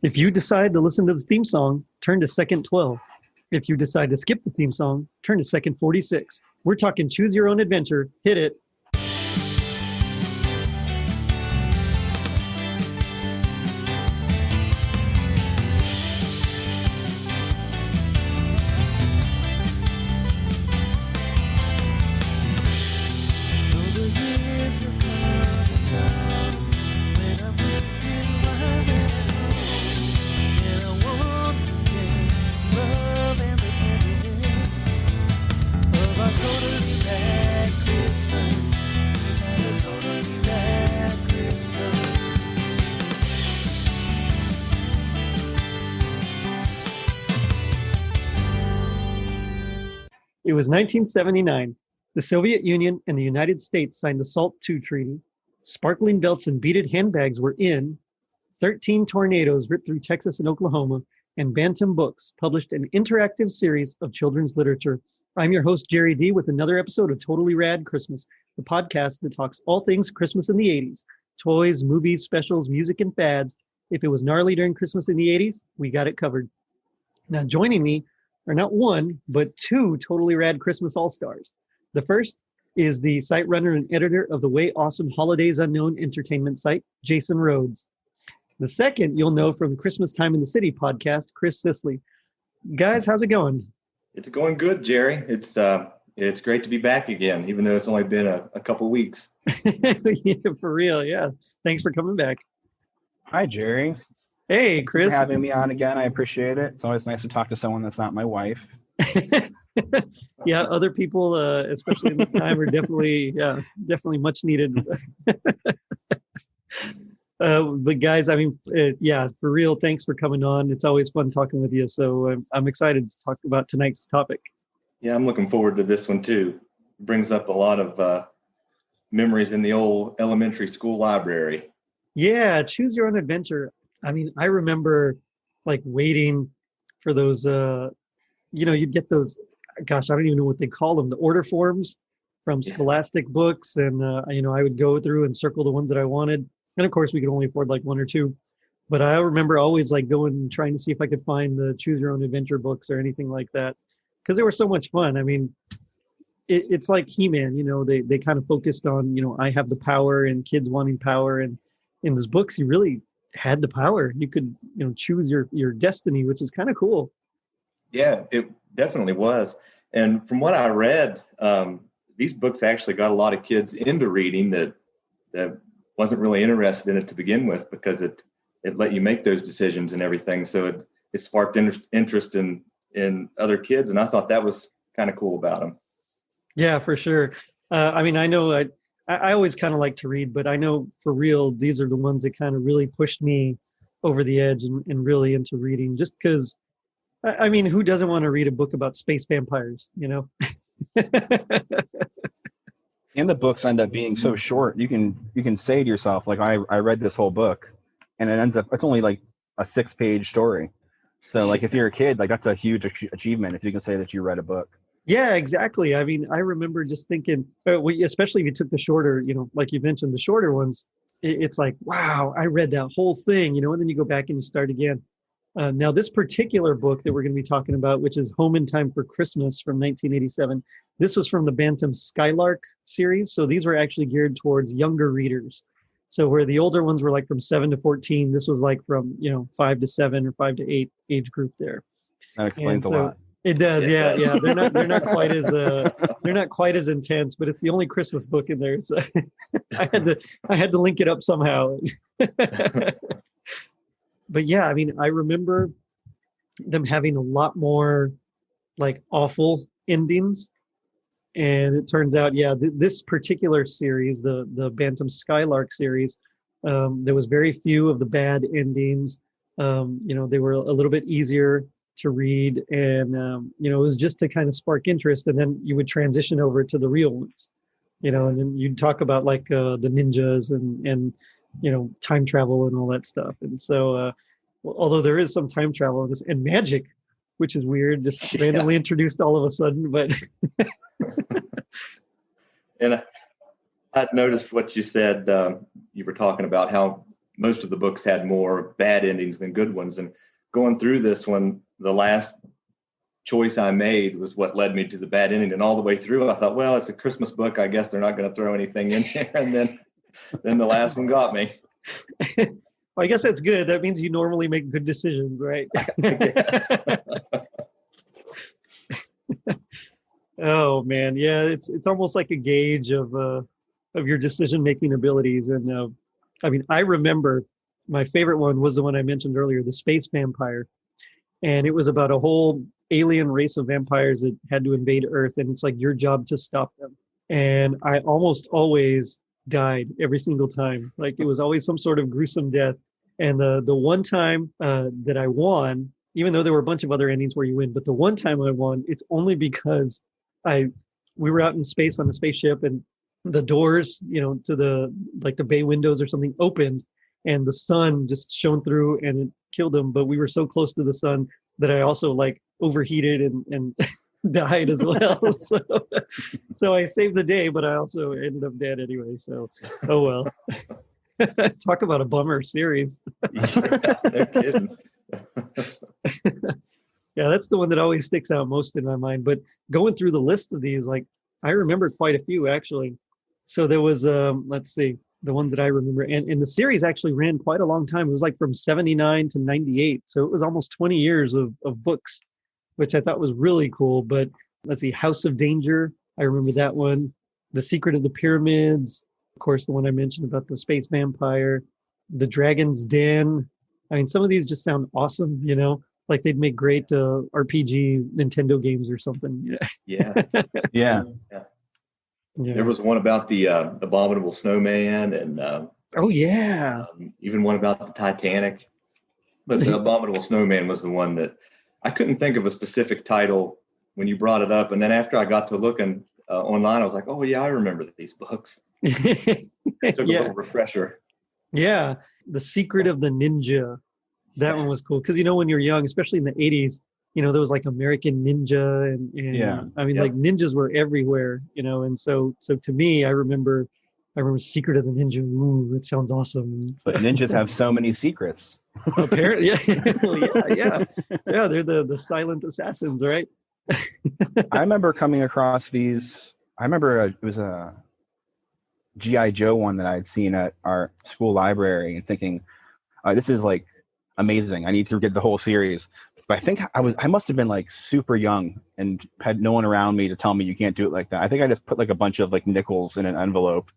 If you decide to listen to the theme song, turn to second 12. If you decide to skip the theme song, turn to second 46. We're talking choose your own adventure. Hit it. It was 1979. The Soviet Union and the United States signed the SALT II treaty. Sparkling belts and beaded handbags were in. 13 tornadoes ripped through Texas and Oklahoma, and Bantam Books published an interactive series of children's literature. I'm your host, Jerry D., with another episode of Totally Rad Christmas, the podcast that talks all things Christmas in the 80s. Toys, movies, specials, music, and fads. If it was gnarly during Christmas in the 80s, we got it covered. Now, joining me are not one, but two Totally Rad Christmas All-Stars. The first is the site runner and editor of the Way Awesome Holidays Unknown entertainment site, Jason Rhodes. The second you'll know from Christmas Time in the City podcast, Chris Sisley. Guys, how's it going? It's going good, Jerry. It's great to be back again, even though it's only been a couple weeks. Yeah, for real, yeah. Thanks for coming back. Hi, Jerry. Hey, Chris. Thanks for having me on again. I appreciate it. It's always nice to talk to someone that's not my wife. Yeah, other people, especially in this time, are definitely much needed. But guys, I mean, for real, thanks for coming on. It's always fun talking with you. So I'm excited to talk about tonight's topic. Yeah, I'm looking forward to this one too. It brings up a lot of memories in the old elementary school library. Yeah, choose your own adventure. I mean, I remember like waiting for those, you'd get those, gosh, I don't even know what they call them, the order forms from Scholastic books. And, I would go through and circle the ones that I wanted. And of course, we could only afford like one or two. But I remember always like going and trying to see if I could find the choose your own adventure books or anything like that, because they were so much fun. I mean, it's like He-Man, they kind of focused on, I have the power and kids wanting power. And in those books, you really had the power. You could, choose your destiny, which is kind of cool. Yeah, it definitely was. And from what I read, these books actually got a lot of kids into reading that wasn't really interested in it to begin with, because it let you make those decisions and everything. So it sparked interest in other kids, and I thought that was kind of cool about them. Yeah, for sure. I mean, I know I always kind of like to read, but I know for real, these are the ones that kind of really pushed me over the edge and really into reading, just because, I mean, who doesn't want to read a book about space vampires, And the books end up being so short. You can say to yourself, like, I read this whole book, and it's only like a 6-page story. So like if you're a kid, like that's a huge achievement if you can say that you read a book. Yeah, exactly. I mean, I remember just thinking, especially if you took the shorter, like you mentioned, the shorter ones, it's like, wow, I read that whole thing, and then you go back and you start again. Now, this particular book that we're going to be talking about, which is Home in Time for Christmas from 1987, this was from the Bantam Skylark series. So these were actually geared towards younger readers. So where the older ones were like from 7 to 14, this was like from, 5 to 7 or 5 to 8 age group there. That explains a lot. It does, yeah. They're not quite as intense, but it's the only Christmas book in there. So I had to link it up somehow. But yeah, I mean, I remember them having a lot more like awful endings. And it turns out, this particular series, the Bantam Skylark series, there was very few of the bad endings. They were a little bit easier to read, and it was just to kind of spark interest, and then you would transition over to the real ones, and then you'd talk about like the ninjas and time travel and all that stuff. And so although there is some time travel in this, and magic, which is weird, just randomly introduced all of a sudden, but and I noticed what you said. You were talking about how most of the books had more bad endings than good ones. And going through this one, the last choice I made was what led me to the bad ending. And all the way through, I thought, well, it's a Christmas book. I guess they're not going to throw anything in there. And then the last one got me. Well, I guess that's good. That means you normally make good decisions, right? Oh man, yeah, it's almost like a gauge of your decision making abilities. And I mean, I remember my favorite one was the one I mentioned earlier, the space vampire, and it was about a whole alien race of vampires that had to invade Earth, and it's like your job to stop them. And I almost always died every single time. Like it was always some sort of gruesome death. And the one time that I won, even though there were a bunch of other endings where you win, but the one time I won, it's only because we were out in space on a spaceship, and the doors, to the bay windows or something opened, and the sun just shone through and it killed them. But we were so close to the sun that I also like overheated and died as well. So I saved the day, but I also ended up dead anyway. So, oh well. Talk about a bummer series. Yeah, no kidding. Yeah, that's the one that always sticks out most in my mind. But going through the list of these, like I remember quite a few actually. So there was, let's see, the ones that I remember. And the series actually ran quite a long time. It was like from 79 to 98. So it was almost 20 years of books, which I thought was really cool. But let's see, House of Danger. I remember that one. The Secret of the Pyramids. Of course, the one I mentioned about the space vampire. The Dragon's Den. I mean, some of these just sound awesome, like they'd make great RPG Nintendo games or something. Yeah. Yeah. Yeah. There was one about the Abominable Snowman, and oh yeah, even one about the Titanic. But the Abominable Snowman was the one that I couldn't think of a specific title when you brought it up, and then after I got to looking online, I was like, oh yeah, I remember these books. Took a little refresher. Yeah, The Secret of the Ninja. That one was cool because when you're young, especially in the 80s, there was like American Ninja and I mean like ninjas were everywhere, and so to me, I remember Secret of the Ninja. Ooh, that sounds awesome. But ninjas have so many secrets. Apparently, yeah. They're the silent assassins, right? I remember coming across these. I remember it was a G.I. Joe one that I had seen at our school library and thinking, this is like amazing. I need to get the whole series. But I think I must have been like super young and had no one around me to tell me you can't do it like that. I think I just put like a bunch of like nickels in an envelope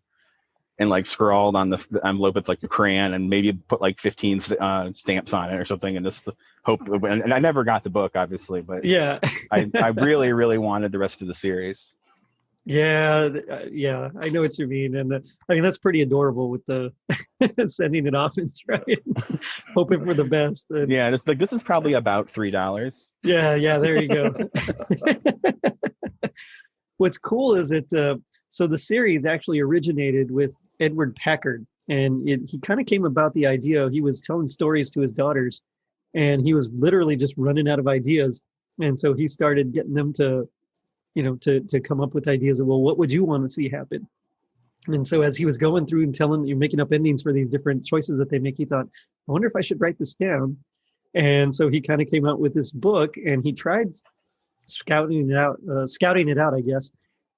and like scrawled on the envelope with like a crayon and maybe put like 15 stamps on it or something and just hope. And I never got the book, obviously, but yeah, I really, really wanted the rest of the series. Yeah, I know what you mean, and I mean that's pretty adorable with the sending it off and trying, hoping for the best. And, yeah, it's like this is probably about $3. Yeah, there you go. What's cool is that so the series actually originated with Edward Packard, and he kind of came about the idea. He was telling stories to his daughters, and he was literally just running out of ideas, and so he started getting them to come up with ideas of, well, what would you want to see happen? And so as he was going through and making up endings for these different choices that they make, he thought, I wonder if I should write this down. And so he kind of came out with this book, and he tried scouting it out, I guess.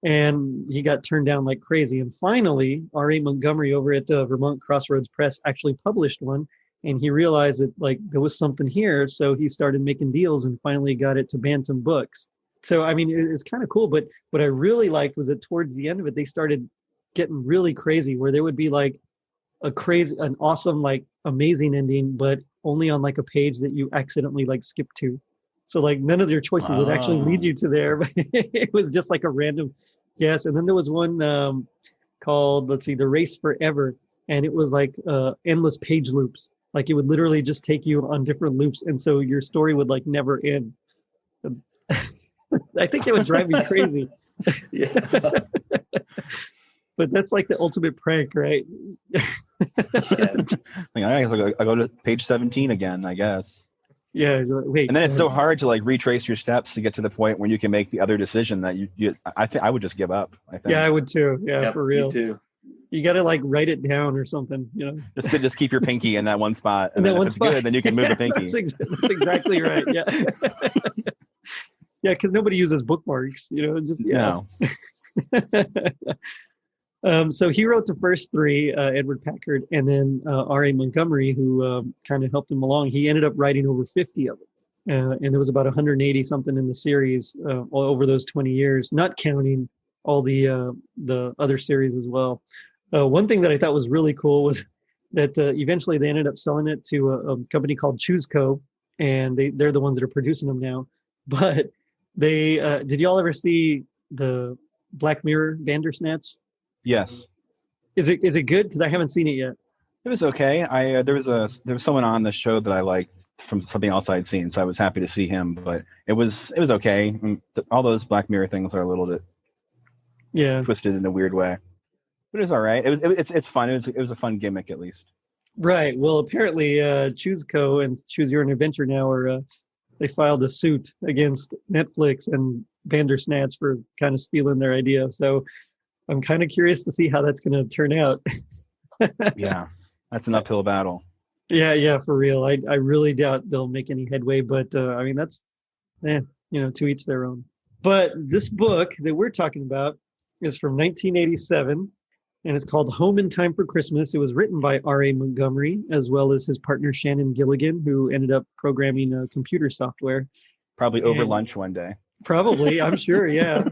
And he got turned down like crazy. And finally, R.A. Montgomery over at the Vermont Crossroads Press actually published one. And he realized that like there was something here. So he started making deals and finally got it to Bantam Books. So, I mean, it was kind of cool, but what I really liked was that towards the end of it, they started getting really crazy, where there would be like an awesome, like amazing ending, but only on like a page that you accidentally like skip to. So like none of their choices would actually lead you to there, but it was just like a random guess. And then there was one called, let's see, The Race Forever. And it was like endless page loops. Like it would literally just take you on different loops. And so your story would like never end. I think that would drive me crazy. Yeah. But that's like the ultimate prank, right? Yeah. I guess I'll go to page 17 again, I guess. Yeah. Wait. And then it's so hard to like retrace your steps to get to the point when you can make the other decision that I think I would just give up. I think. Yeah, I would too. Yeah, for real. Me too. You got to like write it down or something, you know. Just keep your pinky in that one spot, and In that then one if it's spot. good, then you can move the pinky. That's exactly right. Yeah. Yeah, because nobody uses bookmarks, you know. Just yeah. No. So he wrote the first three, Edward Packard, and then R.A. Montgomery, who kind of helped him along. He ended up writing over 50 of them. And there was about 180 something in the series all over those 20 years, not counting all the other series as well. One thing that I thought was really cool was that eventually they ended up selling it to a company called Choose Co., and they're the ones that are producing them now. But they did y'all ever see the Black Mirror Bandersnatch? Yes. Is it good? Because I haven't seen it yet. It was okay. There was someone on the show that I liked from something else I'd seen, so I was happy to see him. But it was okay. All those Black Mirror things are a little bit twisted in a weird way, but it's all right. It's fun. It was a fun gimmick at least. Right. Well, apparently, Choose Co. and Choose Your Own Adventure now they filed a suit against Netflix and Bandersnatch for kind of stealing their idea. So I'm kind of curious to see how that's going to turn out. Yeah, that's an uphill battle. Yeah, for real. I really doubt they'll make any headway, but I mean, that's, to each their own. But this book that we're talking about is from 1987, and it's called Home in Time for Christmas. It was written by R.A. Montgomery, as well as his partner Shannon Gilligan, who ended up programming computer software. Probably over lunch one day. Probably, I'm sure, yeah.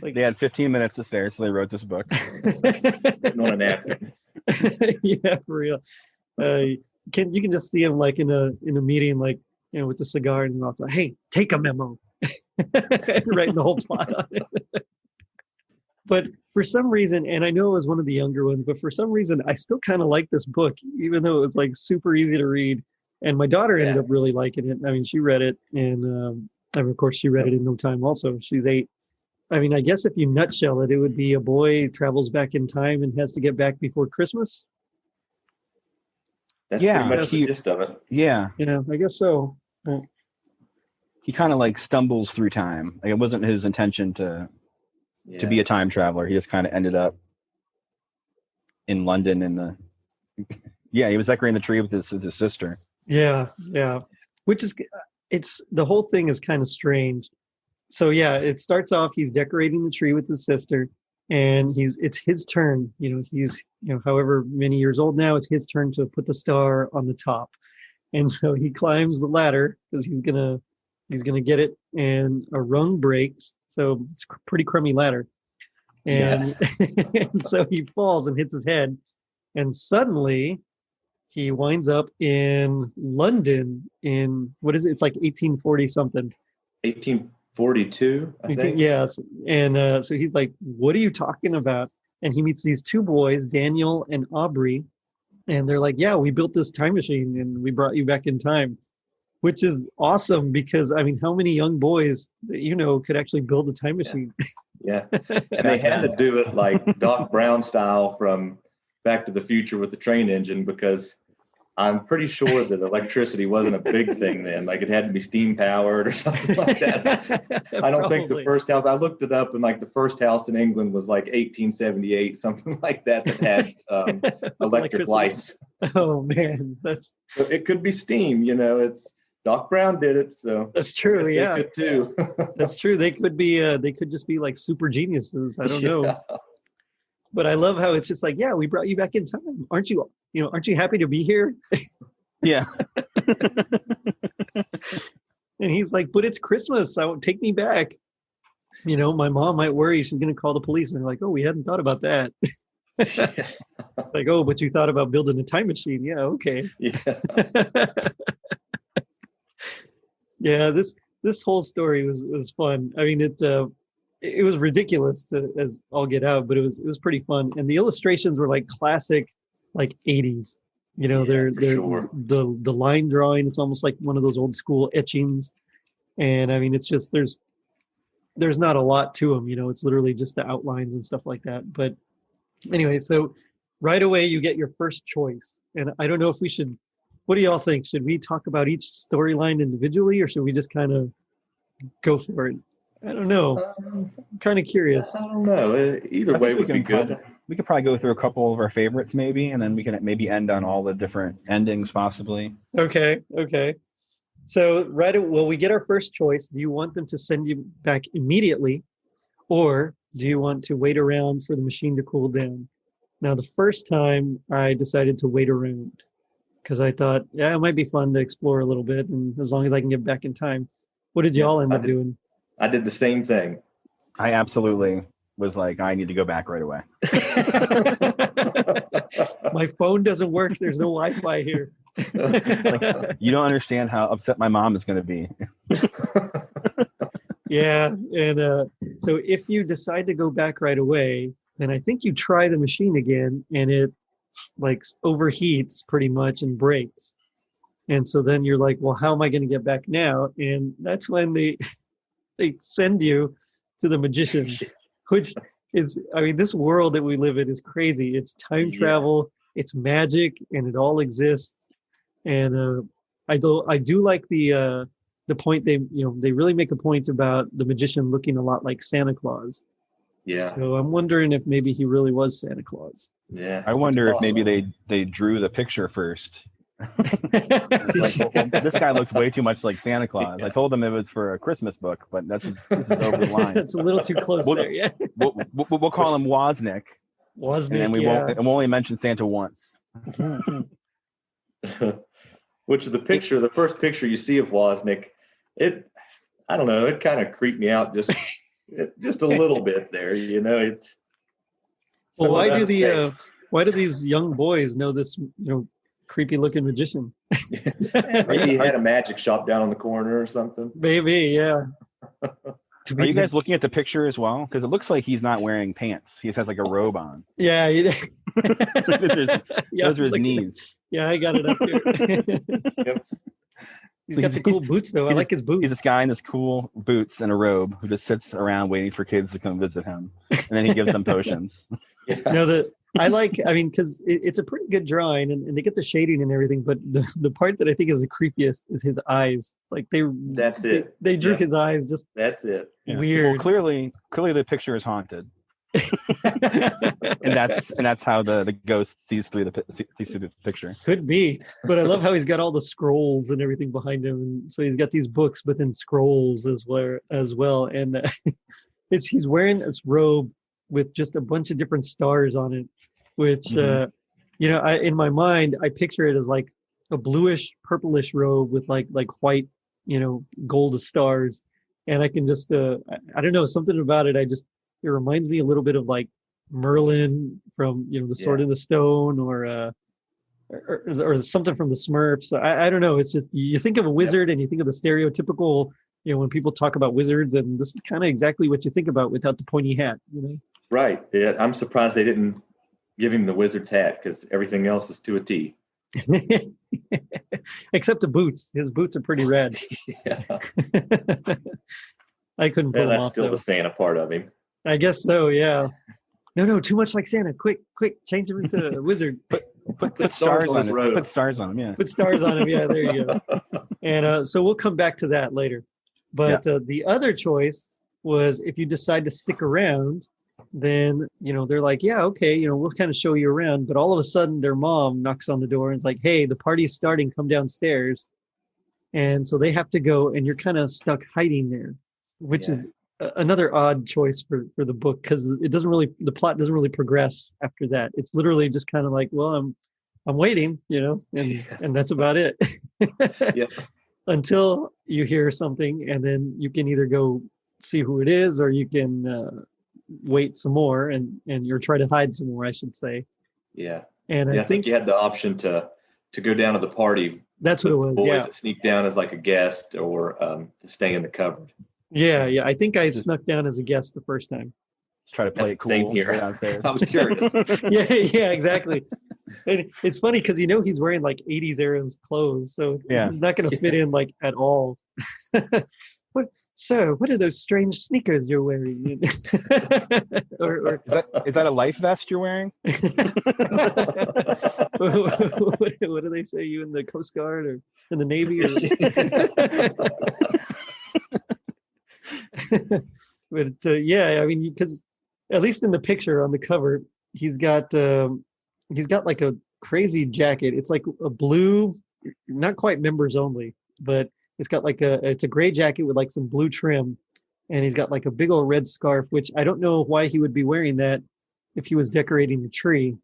They had 15 minutes to spare, so they wrote this book. On a napkin. Yeah, for real. You can just see him like in a meeting, like, with the cigar in his mouth, like, hey, take a memo. Writing the whole plot on it. But for some reason, and I know it was one of the younger ones, but for some reason, I still kind of like this book, even though it was like super easy to read. And my daughter ended up really liking it. I mean, she read it, and of course, she read it in no time also. She's 8. I mean, I guess if you nutshell it, it would be a boy travels back in time and has to get back before Christmas. That's pretty much the gist of it. Yeah. I guess so. He kind of like stumbles through time. Like, it wasn't his intention to be a time traveler. He just kind of ended up in London he was decorating the tree with his sister. Yeah. Which is, the whole thing is kind of strange. So it starts off, he's decorating the tree with his sister, and it's his turn. He's, however many years old now, it's his turn to put the star on the top. And so he climbs the ladder because he's gonna get it, and a rung breaks. So it's a pretty crummy ladder. And, and so he falls and hits his head. And suddenly he winds up in London in, what is it? It's like 1840 something. 1842, I think. Yes. And so he's like, what are you talking about? And he meets these two boys, Daniel and Aubrey. And they're like, yeah, we built this time machine and we brought you back in time. Which is awesome because, I mean, how many young boys that could actually build a time machine? Yeah. And they had to do it like Doc Brown style from Back to the Future with the train engine, because I'm pretty sure that electricity wasn't a big thing then. Like, it had to be steam powered or something like that. I don't think the first house, I looked it up, and like the first house in England was like 1878, something like that had electric lights. Oh man, so it could be steam, it's Doc Brown did it, so that's true. Yeah, they could too. That's true. They could be. They could just be like super geniuses. I don't know. But I love how it's just like, yeah, we brought you back in time. Aren't you? Aren't you happy to be here? Yeah. And he's like, but it's Christmas. Take me back. My mom might worry she's going to call the police. And they're like, oh, we hadn't thought about that. It's like, oh, but you thought about building a time machine. Yeah, okay. Yeah. Yeah, this whole story was fun. I mean, it was ridiculous as all get out, but it was pretty fun. And the illustrations were like classic, like 80s. They're sure. the line drawing. It's almost like one of those old school etchings. And I mean, it's just there's not a lot to them. It's literally just the outlines and stuff like that. But anyway, so right away you get your first choice. And I don't know if we should. What do y'all think? Should we talk about each storyline individually, or should we just kind of go for it? I don't know. I'm kind of curious. I don't know. Either way would be good. We could probably go through a couple of our favorites, maybe, and then we can maybe end on all the different endings, possibly. Okay. So well, we get our first choice. Do you want them to send you back immediately, or do you want to wait around for the machine to cool down? Now, the first time I decided to wait around because I thought, yeah, it might be fun to explore a little bit, and as long as I can get back in time. What did y'all end up doing? I did the same thing. I absolutely was like, I need to go back right away. My phone doesn't work. There's no Wi-Fi here. You don't understand how upset my mom is going to be. Yeah, and so if you decide to go back right away, then I think you try the machine again, and it like overheats pretty much and breaks. And so then you're like, well, how am I going to get back now? And that's when they send you to the magician, which is, I mean, this world that we live in is crazy. It's time travel, it's magic, and it all exists. And I do like the point they really make a point about the magician looking a lot like Santa Claus. Yeah. So I'm wondering if maybe he really was Santa Claus. Yeah. I wonder if maybe they drew the picture first. Like, well, this guy looks way too much like Santa Claus. I told him it was for a Christmas book, but this is over the line. That's a little too close there. Yeah. We'll call him Wozniak. Wozniak, and we won't only mention Santa once. Which is the first picture you see of Wozniak, I don't know, it kind of creeped me out just a little bit there, it's. Well, why do these young boys know this, creepy looking magician? Maybe he had a magic shop down on the corner or something. Maybe, yeah. Are you guys looking at the picture as well? Because it looks like he's not wearing pants. He just has like a robe on. Yeah. Those are his knees. Yeah, I got it up here. Yep. He's got the cool boots, though. I like his boots. He's this guy in this cool boots and a robe who just sits around waiting for kids to come visit him. And then he gives them potions. Yeah. Because it's a pretty good drawing, and they get the shading and everything, but the part that I think is the creepiest is his eyes. Like that's it. They drew his eyes just. That's it. Weird. Well, clearly the picture is haunted. and that's how the ghost sees through the picture. Could be, but I love how he's got all the scrolls and everything behind him, and so he's got these books, but then scrolls as well. And he's wearing this robe with just a bunch of different stars on it, which in my mind I picture it as like a bluish purplish robe with like white gold stars, and I can just I don't know, something about it, it reminds me a little bit of like Merlin from the Sword in the Stone, or something from the Smurfs. I don't know, it's just you think of a wizard and you think of the stereotypical when people talk about wizards, and this is kind of exactly what you think about without the pointy hat. Right. Yeah, I'm surprised they didn't give him the wizard's hat, because everything else is to a T. Except the boots. His boots are pretty rad. Yeah. I couldn't pull them that's off, still though. The Santa part of him. I guess so, yeah. No, too much like Santa. Quick, change him into a wizard. Put stars on it. Put stars on him, yeah. Put stars on him, yeah, there you go. And so we'll come back to that later. But the other choice was, if you decide to stick around, then, they're like, yeah, okay, we'll kind of show you around. But all of a sudden, their mom knocks on the door and is like, hey, the party's starting, come downstairs. And so they have to go, and you're kind of stuck hiding there, which is another odd choice for the book, because the plot doesn't really progress after that. It's literally just kind of like, well, I'm waiting, and that's about it. Until you hear something, and then you can either go see who it is, or you can wait some more and you're trying to hide some more, I should say. Yeah. And I think you had the option to go down to the party. That's what it was. Boys that sneak down as like a guest, or to stay in the cupboard. Yeah. I think I snuck down as a guest the first time. Just try to play it cool. Same here. I was curious. yeah, exactly. And it's funny because he's wearing like 80s era clothes, so he's not going to fit in like at all. What are those strange sneakers you're wearing? or is that a life vest you're wearing? What do they say? You in the Coast Guard or in the Navy? But because at least in the picture on the cover, he's got like a crazy jacket. It's like a blue, not quite members only, but it's got like it's a gray jacket with like some blue trim, and he's got like a big old red scarf, which I don't know why he would be wearing that if he was decorating the tree,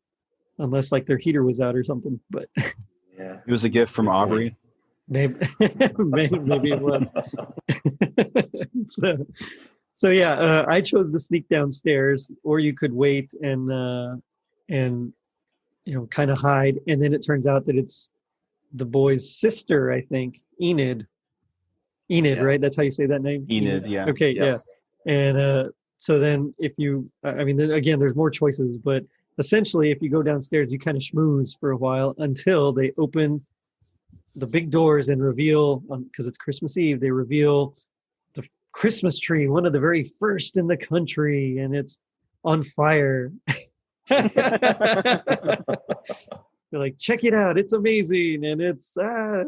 unless like their heater was out or something. But Yeah. It was a gift from Aubrey. maybe maybe it was. So yeah, I chose to sneak downstairs, or you could wait and kind of hide, and then it turns out that it's the boy's sister, I think, Enid. Enid, Yeah. right? That's how you say that name? Enid, yeah. Okay, Yes. yeah. And so then if you, I mean, again, there's more choices, but essentially if you go downstairs, you kind of schmooze for a while until they open the big doors and reveal, because it's Christmas Eve, they reveal the Christmas tree, one of the very first in the country, and it's on fire. They're like, check it out, it's amazing, and it's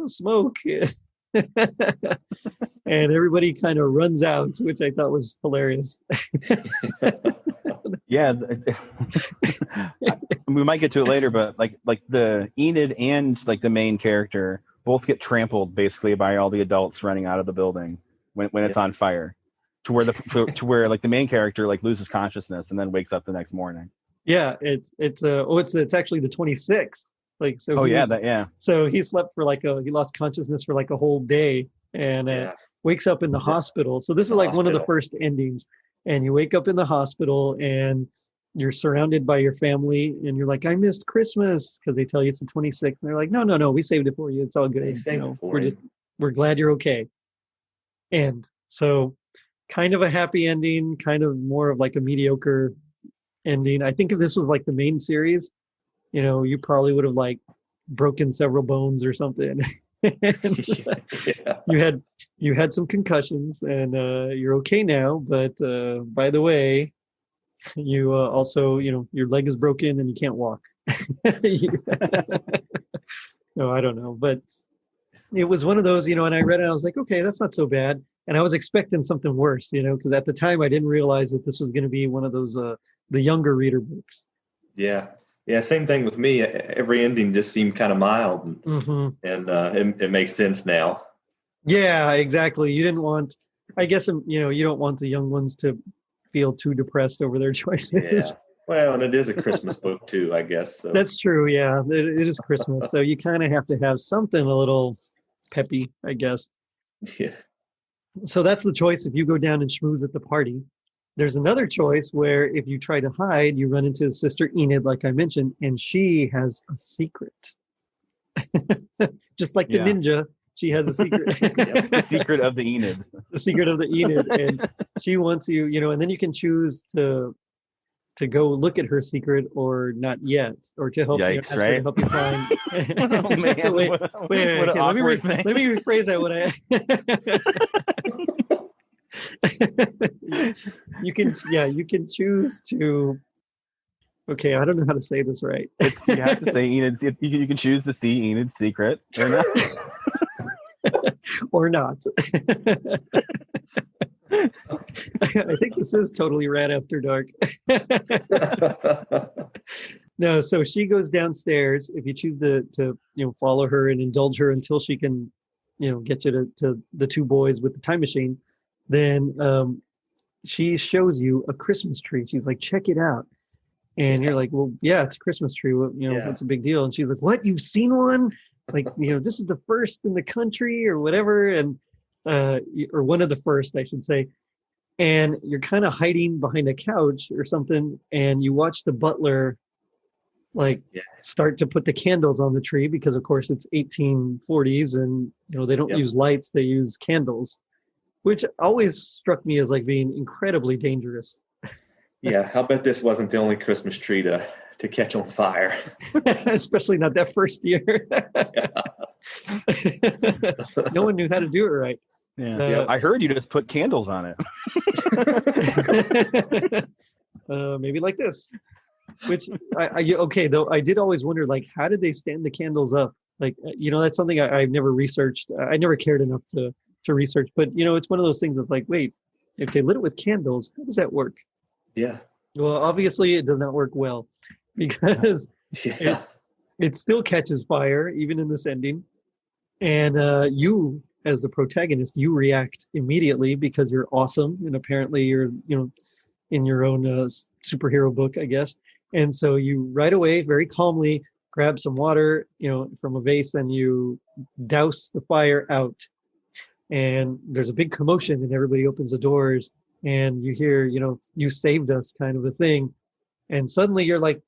smoke. And everybody kind of runs out, which I thought was hilarious. Yeah, we might get to it later, but like the Enid and like the main character both get trampled basically by all the adults running out of the building when it's on fire, to where like the main character like loses consciousness and then wakes up the next morning. Yeah, it's actually the 26th. Like so. Oh yeah, So he slept for he lost consciousness for like a whole day, and wakes up in the hospital. So this is like one of the first endings, and you wake up in the hospital and you're surrounded by your family, and you're like, I missed Christmas, because they tell you it's the 26th, and they're like, no, we saved it for you. It's all good. We're glad you're okay. And so, kind of a happy ending, kind of more of like a mediocre ending. I think if this was like the main series, you probably would have like broken several bones or something. Yeah. You had some concussions, and you're okay now. But by the way, you also, your leg is broken and you can't walk. No, I don't know, but it was one of those, and I read it, I was like, okay, that's not so bad. And I was expecting something worse, because at the time I didn't realize that this was going to be one of those the younger reader books. Yeah. Yeah, same thing with me. Every ending just seemed kind of mild, and it makes sense now. Yeah, exactly. You didn't want, I guess, you don't want the young ones to feel too depressed over their choices. Yeah. Well, and it is a Christmas book too, I guess. So. That's true. Yeah, it is Christmas, so you kind of have to have something a little peppy, I guess. Yeah. So that's the choice if you go down and schmooze at the party. There's another choice where if you try to hide, you run into Sister Enid, like I mentioned, and she has a secret. Just like the ninja, she has a secret. The secret of the Enid. The secret of the Enid. And she wants you, and then you can choose to go look at her secret or not yet, or to help Yikes, her to help you find. Oh, man. Wait, what an awkward thing. Let me rephrase that. You can choose to. Okay, I don't know how to say this right. You have to say Enid's. You can choose to see Enid's secret or not. Or not. I think this is totally Rat After Dark. No, so she goes downstairs. If you choose to follow her and indulge her until she can, get you to the two boys with the time machine, then she shows you a Christmas tree. She's like, check it out. And you're like, well, yeah, it's a Christmas tree. Well, What's a big deal? And she's like, what? You've seen one? Like, this is the first in the country or whatever. And, or one of the first, I should say. And you're kind of hiding behind a couch or something. And you watch the butler start to put the candles on the tree, because of course it's 1840s and, they don't use lights, they use candles, which always struck me as like being incredibly dangerous. Yeah, I'll bet this wasn't the only Christmas tree to catch on fire. Especially not that first year. No one knew how to do it right. Yeah, I heard you just put candles on it. Maybe like this. Which though I did always wonder, like, how did they stand the candles up? Like, that's something I've never researched. I never cared enough to research. But it's one of those things that's like, wait, if they lit it with candles, how does that work? Yeah. Well, obviously it does not work well because Yeah. it still catches fire even in this ending. And you, as the protagonist, you react immediately because you're awesome, and apparently you're, in your own superhero book, I guess. And so you right away, very calmly, grab some water, from a vase, and you douse the fire out. And there's a big commotion, and everybody opens the doors, and you hear, you saved us, kind of a thing. And suddenly you're like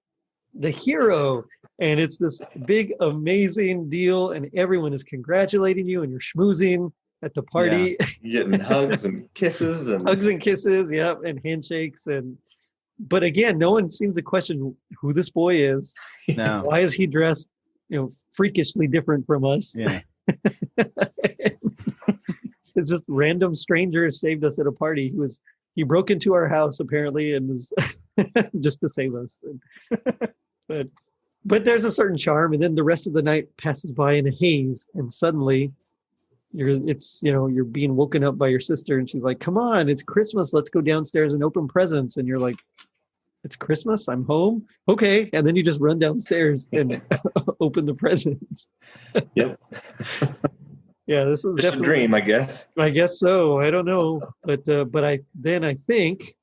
the hero, and it's this big amazing deal, and everyone is congratulating you, and you're schmoozing at the party. You're getting hugs and kisses and Hugs and kisses, yeah, and handshakes. And but again, no one seems to question who this boy is. No. Why is he dressed freakishly different from us? Yeah. It's just random stranger saved us at a party. He broke into our house apparently and was just to save us. But there's a certain charm, and then the rest of the night passes by in a haze, and suddenly you're being woken up by your sister, and she's like, "Come on, it's Christmas. Let's go downstairs and open presents." And you're like, "It's Christmas. I'm home. Okay." And then you just run downstairs and open the presents. Yep. Yeah, this was Just a dream, I guess. I guess so. I don't know, but I think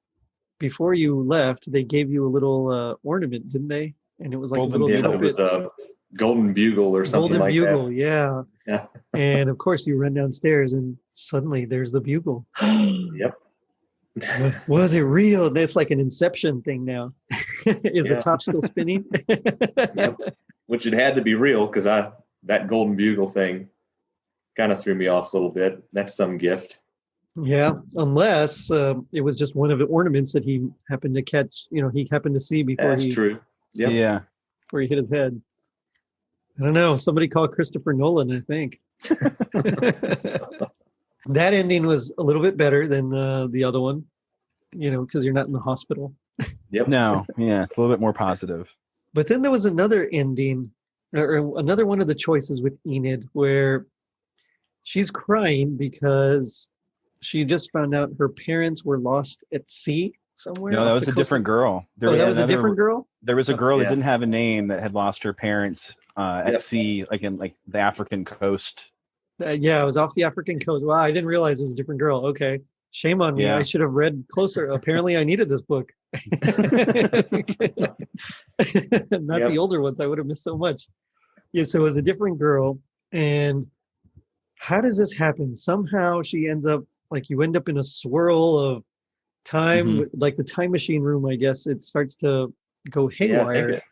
before you left, they gave you a little ornament, didn't they? And it was like Golden a little Yeah, it was a golden bugle or something golden like bugle, that. yeah. Yeah. And of course, you run downstairs, and suddenly there's the bugle. Yep. Was it real? It's like an Inception thing now. Is the top still spinning? Yep. Which it had to be real because that golden bugle thing kind of threw me off a little bit. That's some gift. Yeah, unless it was just one of the ornaments that he happened to catch. He happened to see before That's true. Yep. Yeah. before he hit his head. I don't know. Somebody called Christopher Nolan, I think. That ending was a little bit better than the other one, because you're not in the hospital. Yep. No. Yeah. It's a little bit more positive. But then there was another ending, or another one of the choices with Enid, where she's crying because she just found out her parents were lost at sea somewhere. No, that off was the a coast different girl. that was a different girl? There was a girl that Yeah. didn't have a name that had lost her parents at Yep. sea, like in like the African coast. Yeah, it was off the African coast. Wow, I didn't realize it was a different girl. Okay. Shame on me. Yeah. I should have read closer. Apparently, I needed this book. Not Yep. the older ones. I would have missed so much. Yeah, so it was a different girl. And how does this happen? Somehow she ends up, like, you end up in a swirl of time, like the time machine room, I guess. It starts to go Yeah, haywire.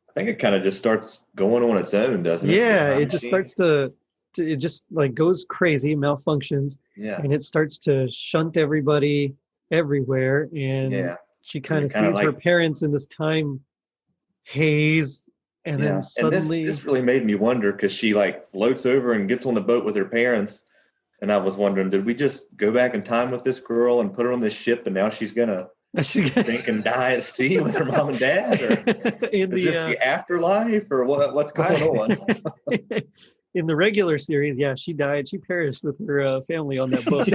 I think it kind of just starts going on its own, doesn't it? Yeah, The it just machine? starts to it just like goes crazy, malfunctions. Yeah. And it starts to shunt everybody everywhere, and Yeah. she kind of kinda sees her like- parents in this time haze, and Yeah. then And suddenly this really made me wonder because she like floats over and gets on the boat with her parents. And I was wondering, did we just go back in time with this girl and put her on this ship, and now she's gonna sink and die at sea with her mom and dad? Or in is this the afterlife, or what's going on? in the regular series, yeah, she died. She perished with her family on that boat.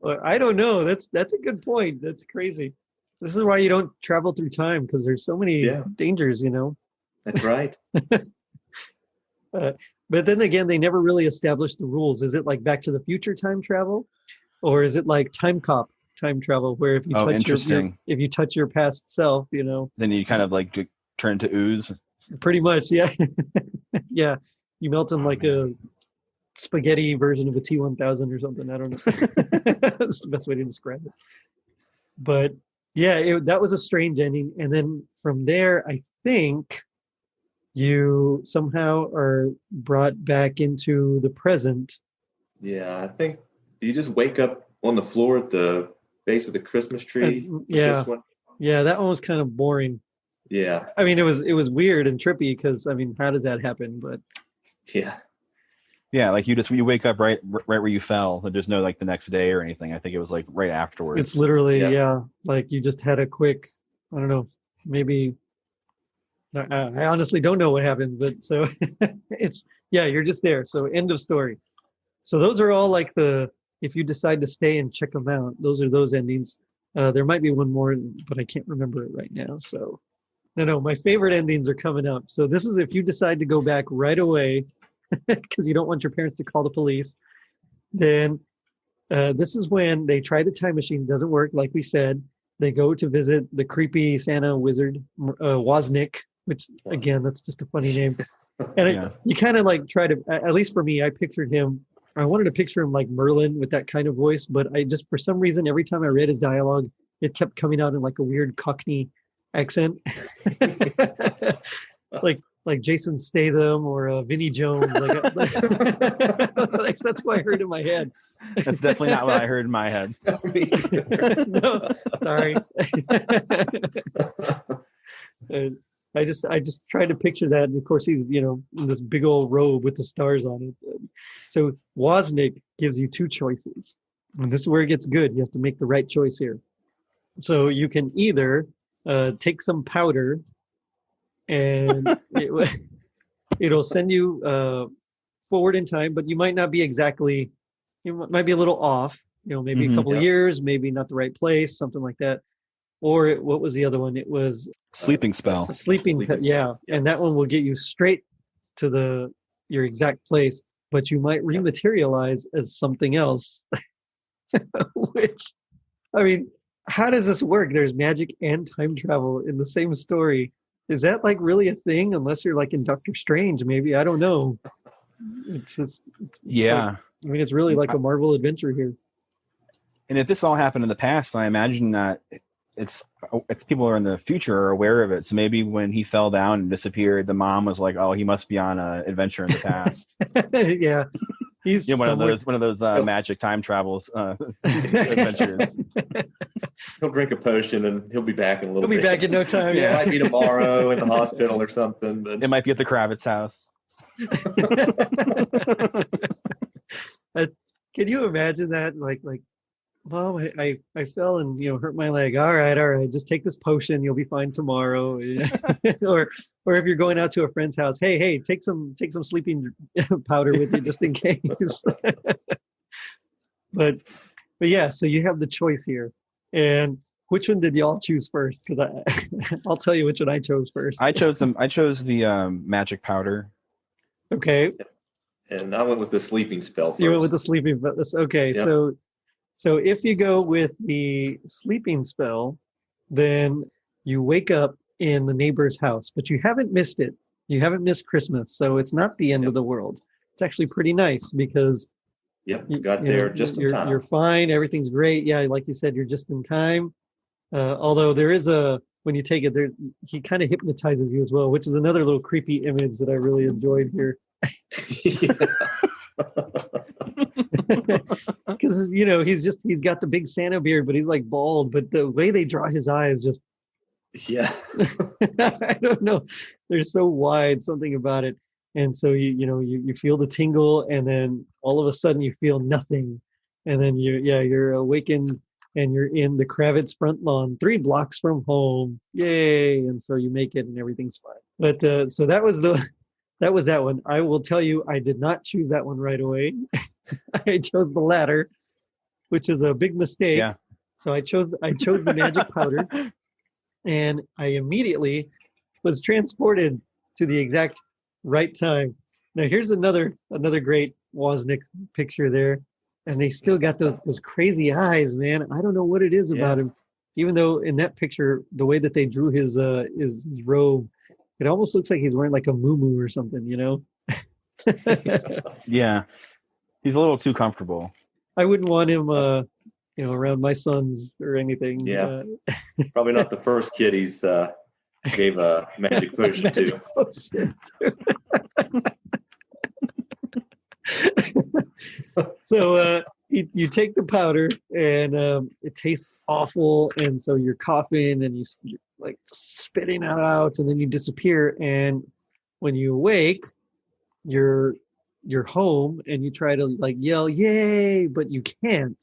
Well, I don't know. That's a good point. That's crazy. This is why you don't travel through time, because there's so many dangers, That's right. But then again, they never really established the rules. Is it like Back to the Future time travel, or is it like Time Cop time travel, where if you if you touch your past self, Then you kind of like turn to ooze. pretty much, yeah, yeah, you melt in like a spaghetti version of a T-1000 or something. I don't know. That's the best way to describe it. But yeah, that was a strange ending. And then from there, I think you somehow are brought back into the present. Yeah, I think you just wake up on the floor at the base of the Christmas tree. with this one. Yeah, that one was kind of boring. Yeah. I mean, it was weird and trippy because, I mean, how does that happen? But Yeah. Yeah, like you wake up right where you fell. There's no like the next day or anything. I think it was like right afterwards. it's literally, like you just had a quick, I don't know, maybe. I honestly don't know what happened, but so you're just there. So end of story. So those are all like the if you decide to stay and check them out, those are those endings. There might be one more, but I can't remember it right now. So, no, my favorite endings are coming up. So this is if you decide to go back right away because you don't want your parents to call the police. Then this is when they try the time machine. Doesn't work, like we said. They go to visit the creepy Santa wizard, Wozniak, which, again, that's just a funny name. And you kind of like try to, at least for me, I wanted to picture him like Merlin with that kind of voice, but I just, for some reason, every time I read his dialogue, it kept coming out in like a weird Cockney accent. like Jason Statham or Vinnie Jones. That's what I heard in my head. That's definitely not what I heard in my head. No, sorry. I just tried to picture that, and of course he's in this big old robe with the stars on it. So Wozniak gives you two choices, and this is where it gets good. You have to make the right choice here. So you can either take some powder, and it'll send you forward in time, but you might not be exactly. You might be a little off. Maybe a couple of years, maybe not the right place, something like that. Or what was the other one? It was sleeping spell. Sleeping yeah. And that one will get you straight to your exact place, but you might rematerialize as something else. Which, I mean, how does this work? There's magic and time travel in the same story. Is that like really a thing? Unless you're like in Doctor Strange, maybe. I don't know. It's just yeah. It's really like a Marvel adventure here. And if this all happened in the past, I imagine that it's people who are in the future are aware of it. So maybe when he fell down and disappeared, the mom was like, "Oh, he must be on an adventure in the past." Yeah, he's one of those magic time travels adventures. He'll drink a potion and he'll be back in a little bit. He'll be back in no time. It might be tomorrow in the hospital or something. But it might be at the Kravitz house. Can you imagine that? Like, Mom, I fell and hurt my leg. All right, just take this potion, you'll be fine tomorrow. or if you're going out to a friend's house, hey, take some sleeping powder with you just in case. but yeah, so you have the choice here. And which one did y'all choose first? Because I'll tell you which one I chose first. I chose the magic powder. Okay. And I went with the sleeping spell first. You went with the sleeping spell. Okay, yep. So if you go with the sleeping spell, then you wake up in the neighbor's house, but you haven't missed it. You haven't missed Christmas, so it's not the end of the world. It's actually pretty nice because you got there just in time. You're fine. Everything's great. Yeah, like you said, you're just in time. Although there is when you take it, he kind of hypnotizes you as well, which is another little creepy image that I really enjoyed here. Because he's got the big Santa beard, but he's like bald. But the way they draw his eyes, just I don't know, they're so wide, something about it. And so you feel the tingle, and then all of a sudden you feel nothing, and then you're awakened, and you're in the Kravitz front lawn, 3 blocks from home. Yay! And so you make it, and everything's fine. But so that was that one. I will tell you, I did not choose that one right away. I chose the latter, which is a big mistake. Yeah. So I chose the magic powder, and I immediately was transported to the exact right time. Now here's another great Wozniak picture there, and they still got those crazy eyes, man. I don't know what it is about him. Even though in that picture, the way that they drew his robe, it almost looks like he's wearing like a muumuu or something, Yeah, he's a little too comfortable. I wouldn't want him, around my sons or anything. Yeah, probably not the first kid he's gave a magic potion to. So you take the powder, and it tastes awful, and so you're coughing, and you're like spitting it out, and then you disappear. And when you awake, you're home, and you try to like yell yay, but you can't,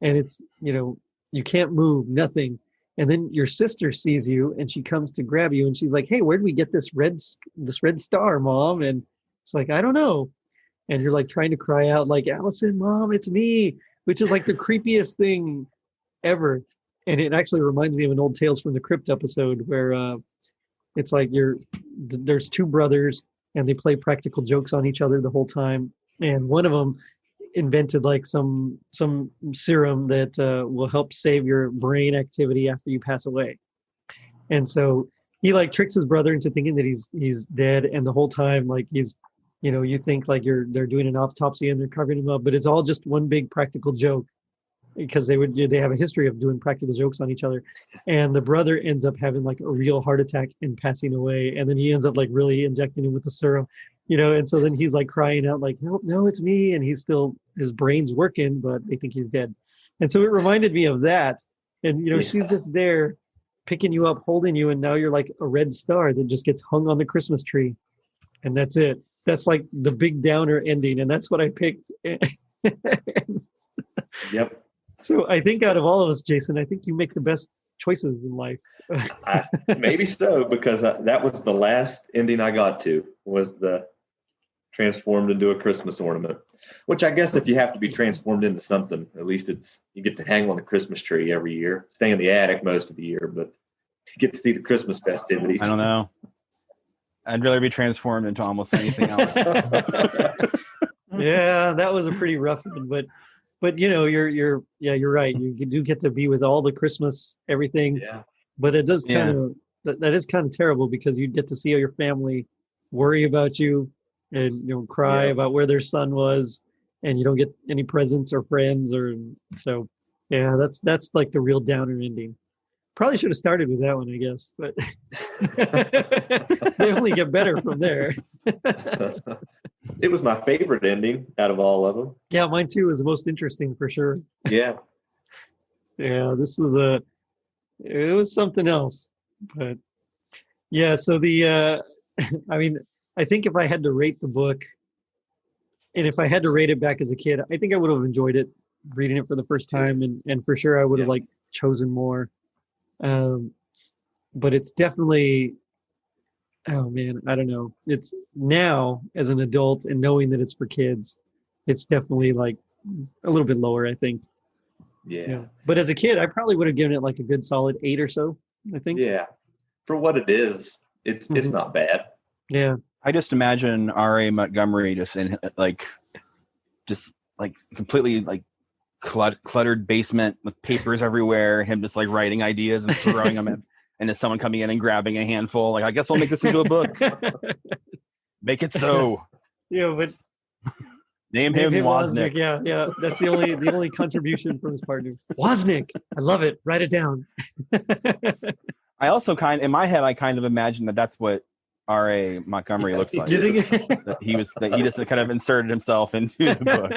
and it's you can't move, nothing. And then your sister sees you, and she comes to grab you, and she's like, hey, where'd we get this red star, Mom? And it's like, I don't know. And you're like trying to cry out like, Allison, Mom, it's me. which is like the creepiest thing ever. And it actually reminds me of an old Tales from the Crypt episode where it's like there's two brothers and they play practical jokes on each other the whole time. And one of them invented like some serum that will help save your brain activity after you pass away. And so he like tricks his brother into thinking that he's dead, and the whole time like he's, you think like they're doing an autopsy and they're covering him up, but it's all just one big practical joke because they have a history of doing practical jokes on each other. And the brother ends up having like a real heart attack and passing away, and then he ends up like really injecting him with the serum, and so then he's like crying out like, "Help, no, it's me," and his brain's working, but they think he's dead. And so it reminded me of that. And she's just there picking you up, holding you, and now you're like a red star that just gets hung on the Christmas tree, and that's it. That's like the big downer ending, and that's what I picked. Yep. So I think out of all of us, Jason, I think you make the best choices in life. Maybe so, because that was the last ending I got to, was the transformed into a Christmas ornament, which I guess if you have to be transformed into something, at least you get to hang on the Christmas tree every year, stay in the attic most of the year, but you get to see the Christmas festivities. I don't know. I'd rather be transformed into almost anything else. Yeah, that was a pretty rough one, but you're right. You do get to be with all the Christmas everything. Yeah. But it does kind of that is kind of terrible, because you get to see your family worry about you and cry about where their son was, and you don't get any presents or friends, or so. Yeah, that's like the real downer ending. Probably should have started with that one, I guess, but they only get better from there. It was my favorite ending out of all of them. Yeah, mine too was the most interesting for sure. Yeah. Yeah, it was something else. But yeah, so I think if I had to rate the book, and if I had to rate it back as a kid, I think I would have enjoyed it reading it for the first time, and for sure I would have like chosen more. But it's definitely, oh man, I don't know. It's now as an adult and knowing that it's for kids, it's definitely like a little bit lower, I think. Yeah. But as a kid, I probably would have given it like a good solid 8 or so, I think. Yeah. For what it is, it's not bad. Yeah. I just imagine R.A. Montgomery just completely like cluttered basement with papers everywhere, him just like writing ideas and throwing them in, and then someone coming in and grabbing a handful, like, I guess we'll make this into a book. Make it so. Yeah, but name him Wozniak. Yeah, that's the only contribution from his partner. Wozniak, I love it. Write it down. I also in my head, I kind of imagine that's what R.A. Montgomery looks like. Do you think that he just kind of inserted himself into the book?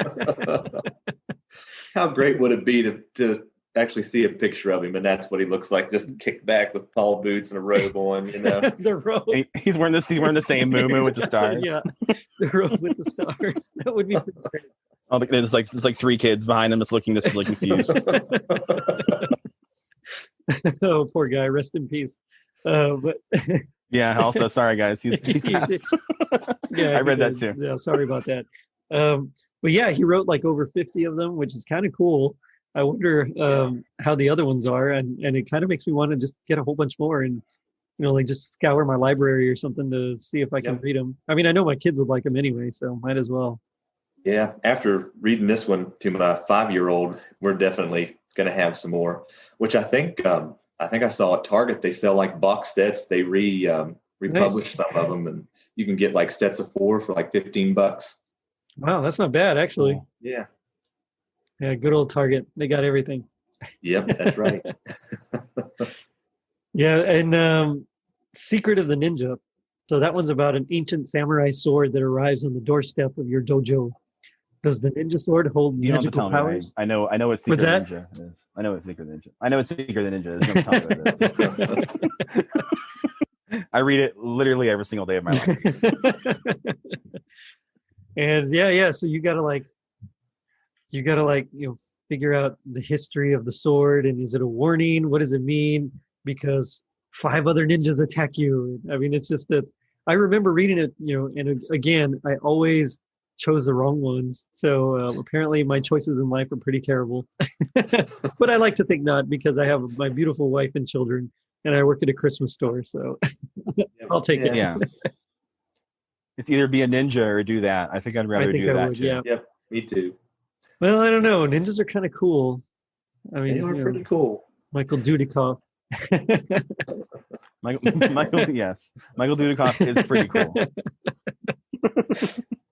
How great would it be to actually see a picture of him, and that's what he looks like, just kicked back with tall boots and a robe on, The robe. He's wearing the same moo with the stars. Yeah, the robe with the stars. That would be great. Oh, there's like 3 kids behind him just looking just really confused. Oh, poor guy. Rest in peace. But yeah. Also, sorry guys. He passed. Yeah, I read that too. Yeah, sorry about that. But yeah, he wrote like over 50 of them, which is kind of cool. I wonder how the other ones are, and it kind of makes me want to just get a whole bunch more and like just scour my library or something to see if I can read them. I mean, I know my kids would like them anyway, so might as well. Yeah, after reading this one to my 5-year-old, we're definitely going to have some more. Which I think I saw at Target they sell like box sets. They republish some of them, and you can get like sets of 4 for like $15. Wow, that's not bad actually. Yeah. Yeah, good old Target. They got everything. Yep, that's right. Yeah, and Secret of the Ninja. So that one's about an ancient samurai sword that arrives on the doorstep of your dojo. Does the ninja sword hold magical powers? I know what Secret Ninja is. I know what Secret Ninja. I know what Secret Ninja is. Don't tell me what it is. I read it literally every single day of my life. And yeah. So you gotta figure out the history of the sword, and is it a warning? What does it mean? Because 5 other ninjas attack you. I mean, it's just that I remember reading it, and again, I always chose the wrong ones. So apparently my choices in life are pretty terrible. But I like to think not, because I have my beautiful wife and children, and I work at a Christmas store. So I'll take it. Yeah. It's either be a ninja or do that. I think I'd rather do that too. Yeah. Yep, me too. Well, I don't know. Ninjas are kind of cool. I mean, They are pretty cool. Michael Dudikoff. Michael, yes. Michael Dudikoff is pretty cool.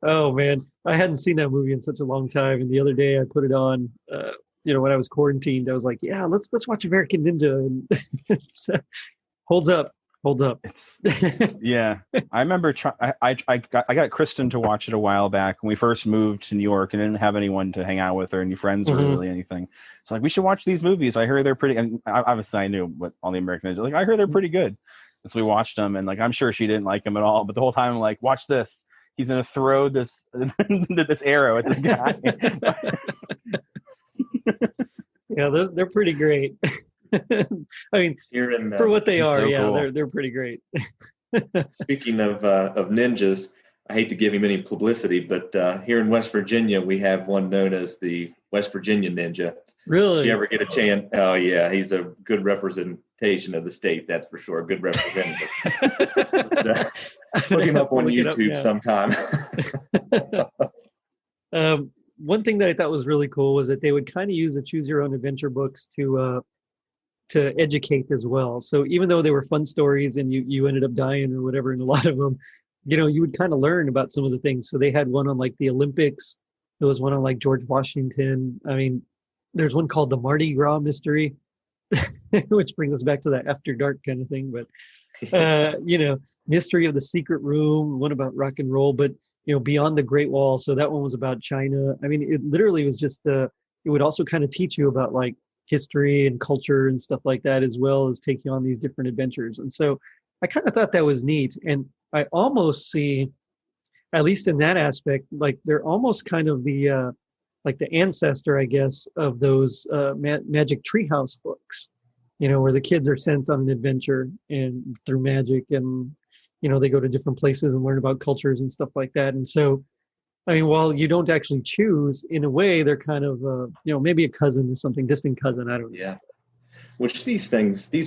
Oh man, I hadn't seen that movie in such a long time, and the other day I put it on. When I was quarantined, I was like, "Yeah, let's watch American Ninja." And holds up. Yeah, I remember. I got Kristen to watch it a while back when we first moved to New York, and didn't have anyone to hang out with or any friends or really anything. So like, we should watch these movies. I heard they're pretty. And obviously, I knew what all the American Ninja. Like, I heard they're pretty good. So we watched them, and like, I'm sure she didn't like them at all. But the whole time, I'm like, watch this. He's gonna throw this arrow at this guy. Yeah, they're pretty great. I mean, for what they are, so cool. They're pretty great. Speaking of ninjas, I hate to give him any publicity, but here in West Virginia, we have one known as the West Virginia Ninja. Really? If you ever get a chance? Oh yeah, he's a good representation of the state. That's for sure. A good representative. Look him up on YouTube sometime. One thing that I thought was really cool was that they would kind of use the Choose Your Own Adventure books to educate as well. So even though they were fun stories and you ended up dying or whatever in a lot of them, you would kind of learn about some of the things. So they had one on like the Olympics. There was one on like George Washington. I mean, there's one called the Mardi Gras Mystery, which brings us back to that After Dark kind of thing. But, Mystery of the Secret Room, one about rock and roll, but, Beyond the Great Wall. So that one was about China. I mean, it literally was just, it would also kind of teach you about like history and culture and stuff like that, as well as take you on these different adventures. And so I kind of thought that was neat. And I almost see, at least in that aspect, like they're almost kind of the ancestor, I guess, of those Magic Treehouse books, where the kids are sent on an adventure and through magic, and they go to different places and learn about cultures and stuff like that. And so, I mean, while you don't actually choose, in a way, they're kind of, maybe a cousin or something, distant cousin. I don't know. Yeah. Which these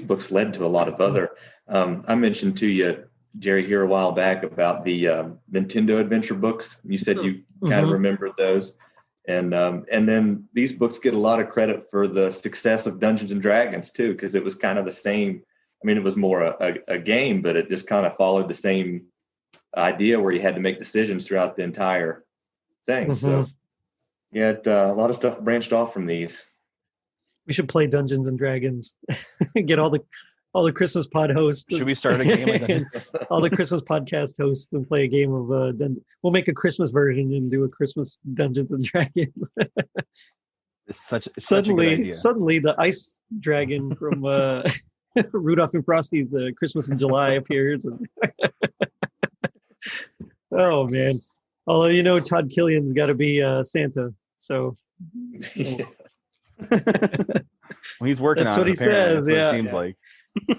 books led to a lot of other. I mentioned to you, Jerry, here a while back about the Nintendo adventure books. You said you kind of remembered those. And then these books get a lot of credit for the success of Dungeons and Dragons too, because it was kind of the same. I mean, it was more a game, but it just kind of followed the same idea where you had to make decisions throughout the entire thing. So yeah, a lot of stuff branched off from these. We should play Dungeons and Dragons. Get all the Christmas pod hosts. Should we start a game like that? All the Christmas podcast hosts and play a game of we'll make a Christmas version and do a Christmas Dungeons and Dragons. It's such a good idea. Suddenly the ice dragon from Rudolph and Frosty's Christmas in July appears. And oh man. Although Todd Killian's got to be Santa, so well, he's working that's on what it. He says. That's yeah, what it seems like.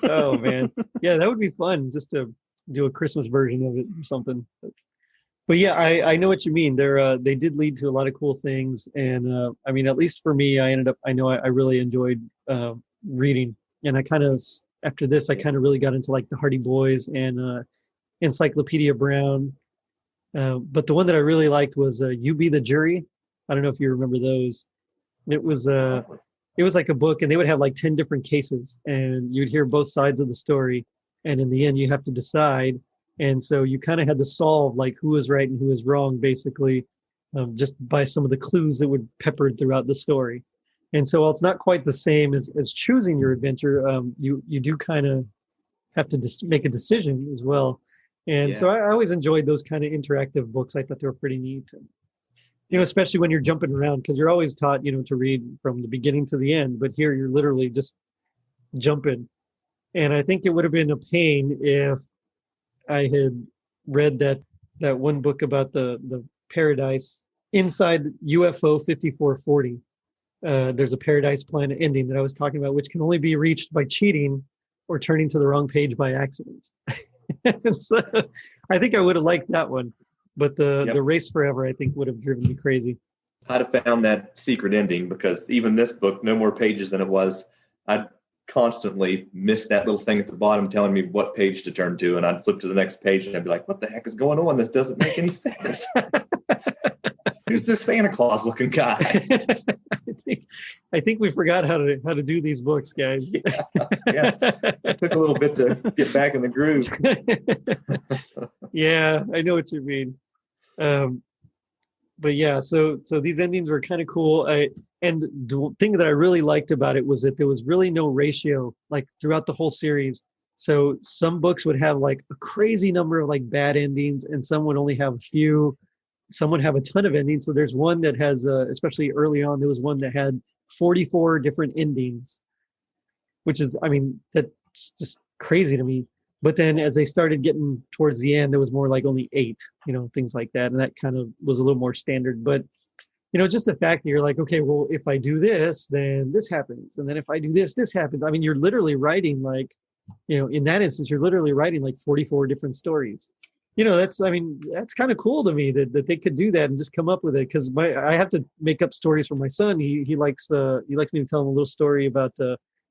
Oh man, yeah, that would be fun just to do a Christmas version of it or something. But yeah, I know what you mean. They did lead to a lot of cool things, and I mean, at least for me, I really enjoyed reading, and I kind of after this, I kind of really got into like the Hardy Boys and Encyclopedia Brown. But the one that I really liked was You Be the Jury. I don't know if you remember those. It was like a book, and they would have like 10 different cases, and you'd hear both sides of the story, and in the end you have to decide. And so you kind of had to solve like who was right and who was wrong, basically, just by some of the clues that would peppered throughout the story. And so while it's not quite the same as choosing your adventure, you do kind of have to make a decision as well. And so I always enjoyed those kind of interactive books. I thought they were pretty neat. Especially when you're jumping around, because you're always taught, to read from the beginning to the end. But here you're literally just jumping. And I think it would have been a pain if I had read that one book about the paradise inside UFO 5440. There's a paradise planet ending that I was talking about, which can only be reached by cheating or turning to the wrong page by accident. And so I think I would have liked that one. But the race forever, I think, would have driven me crazy. I'd have found that secret ending, because even this book, no more pages than it was, I'd constantly miss that little thing at the bottom telling me what page to turn to, and I'd flip to the next page and I'd be like, what the heck is going on? This doesn't make any sense. Who's this Santa Claus looking guy? I think we forgot how to do these books, guys. Yeah. It took a little bit to get back in the groove. Yeah, I know what you mean. But yeah, so these endings were kind of cool. And the thing that I really liked about it was that there was really no ratio like throughout the whole series. So some books would have like a crazy number of like bad endings, and some would only have a few. Some would have a ton of endings. So there's one that has, especially early on, there was one that had 44 different endings, which is, I mean, that's just crazy to me. But then as they started getting towards the end, there was more like only 8, things like that. And that kind of was a little more standard. But, just the fact that you're like, okay, well, if I do this, then this happens. And then if I do this, this happens. I mean, you're literally writing like, in that instance, you're literally writing like 44 different stories. That's kind of cool to me that they could do that and just come up with it. Because I have to make up stories for my son. He likes me to tell him a little story about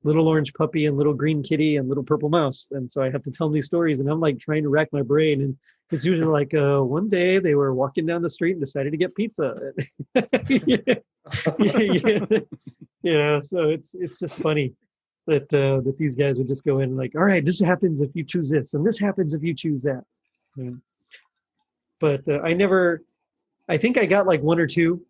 little orange puppy and little green kitty and little purple mouse. And so I have to tell him these stories, and I'm like trying to rack my brain. And it's usually like one day they were walking down the street and decided to get pizza. So it's just funny that these guys would just go in and like, all right, this happens if you choose this, and this happens if you choose that. But I think I got like 1 or 2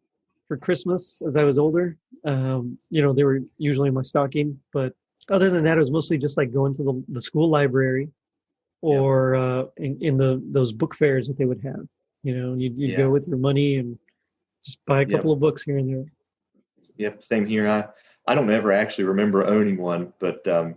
for Christmas as I was older. They were usually in my stocking, but other than that, it was mostly just like going to the school library or in those book fairs that they would have. You'd go with your money and just buy a couple of books here and there. Yep, same here. I don't ever actually remember owning one, but the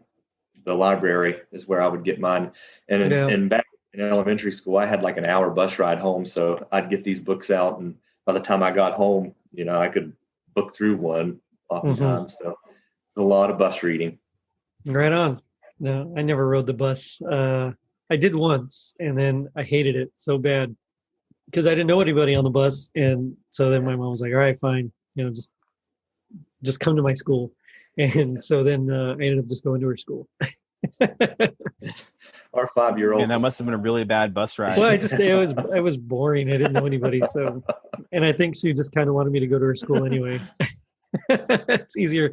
library is where I would get mine. And back in elementary school, I had like an hour bus ride home, so I'd get these books out, and by the time I got home, I could book through one oftentimes. So it's a lot of bus reading. Right on. No, I never rode the bus. I did once, and then I hated it so bad because I didn't know anybody on the bus, and so then my mom was like, "All right, fine, just come to my school." And so then I ended up just going to her school. Our 5-year-old. And that must have been a really bad bus ride. Well, it was boring. I didn't know anybody, so, and I think she just kind of wanted me to go to her school anyway. It's easier